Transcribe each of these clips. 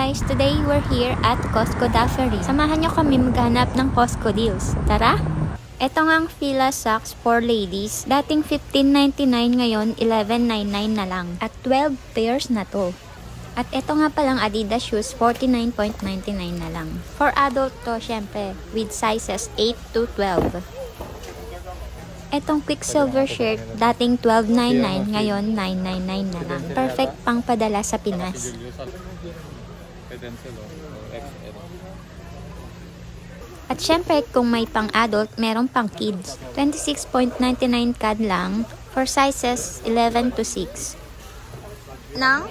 guys! Today we're here at Costco Daifurin. Samahan nyo kami maghanap ng Costco deals. Tara! Ito nga ang Fila socks for ladies. Dating $15.99, ngayon $11.99 na lang. At 12 pairs na to. At ito nga palang Adidas shoes, $49.99 na lang. For adult to, syempre, with sizes 8 to 12. Etong Quicksilver shirt, dating $12.99, ngayon $9.99 na lang. Perfect pang padala sa Pinas. At syempre, kung may pang adult, meron pang kids. $26.99 CAD lang for sizes 11 to 6. Nang?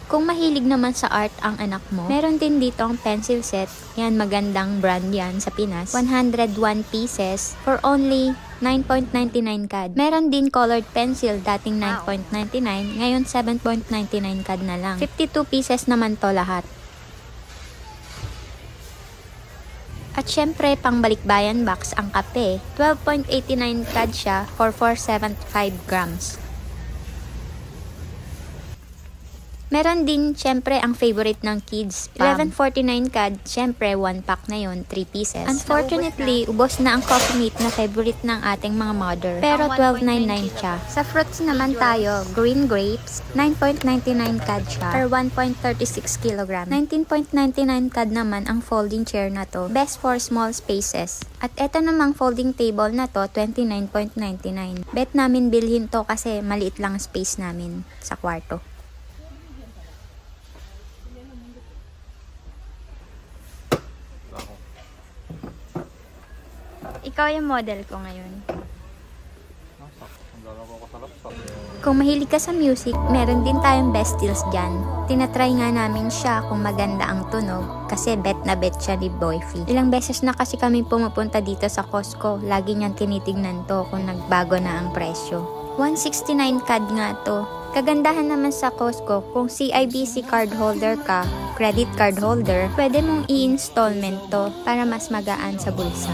Kung mahilig naman sa art ang anak mo, meron din dito ang pencil set. Yan, magandang brand yan sa Pinas. 101 pieces for only $9.99 CAD. Meron din colored pencil, dating $9.99, ngayon $7.99 CAD na lang. 52 pieces naman to lahat. At syempre, pang balikbayan box ang kape. $12.89 CAD siya for 475 grams. Meron din, syempre, ang favorite ng kids, $11.49 CAD. Syempre, 1 pack na yon, 3 pieces. Unfortunately, ubos na ang coffee mate na favorite ng ating mga mother. Pero $12.99 siya. Sa fruits naman tayo, green grapes, $9.99 CAD siya, per 1.36 kg. $19.99 CAD naman ang folding chair na to. Best for small spaces. At eto namang folding table na to, $29.99. Bet namin bilhin to kasi maliit lang space namin sa kwarto. Ikaw yung model ko ngayon. Kung mahilig ka sa music, meron din tayong best deals dyan. Tinatry nga namin siya kung maganda ang tunog kasi bet na bet siya ni Boyfie. Ilang beses na kasi kami pumupunta dito sa Costco. Lagi niyang tinitignan to kung nagbago na ang presyo. $169 CAD nga to. Kagandahan naman sa Costco, kung CIBC card holder ka, credit card holder, pwede mong i-installment to para mas magaan sa bulsa.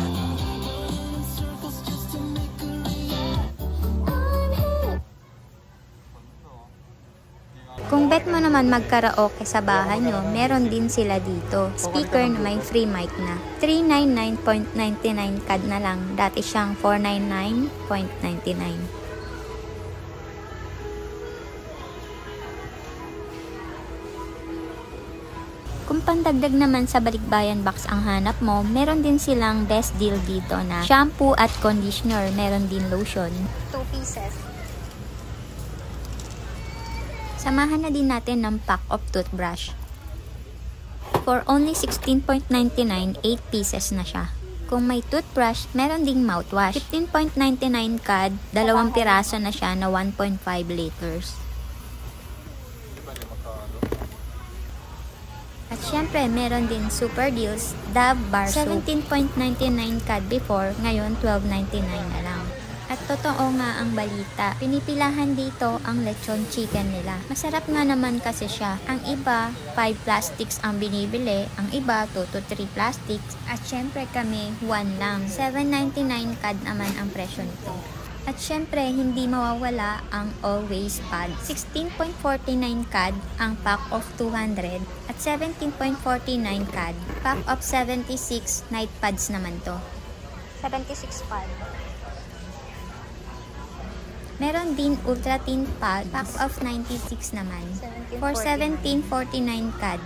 Kung bet mo naman magkaraoke sa bahay nyo, meron din sila dito. Speaker na may free mic na. $399.99 CAD na lang. Dati siyang $499.99. Kung pandagdag naman sa balikbayan box ang hanap mo, meron din silang best deal dito na shampoo at conditioner. Meron din lotion. 2 pieces. Samahan na din natin ng pack of toothbrush. For only $16.99, 8 pieces na siya. Kung may toothbrush, meron ding mouthwash. $15.99 CAD, 2 piraso na siya na 1.5 liters. At syempre, meron din super deals, Dove bar soap. $17.99 CAD before, ngayon $12.99 na lang. At totoo nga ang balita, pinipilahan dito ang lechon chicken nila. Masarap nga naman kasi siya. Ang iba, 5 plastics ang binibili. Ang iba, 2 to 3 plastics. At syempre kami, 1 lang. $7.99 CAD naman ang presyo nito. At syempre, hindi mawawala ang always pad. $16.49 CAD ang pack of 200. At $17.49 CAD. Pack of 76 night pads naman to. 76 pad. Meron din ultra thin pad, pack of 96 naman. For $17.49 CAD.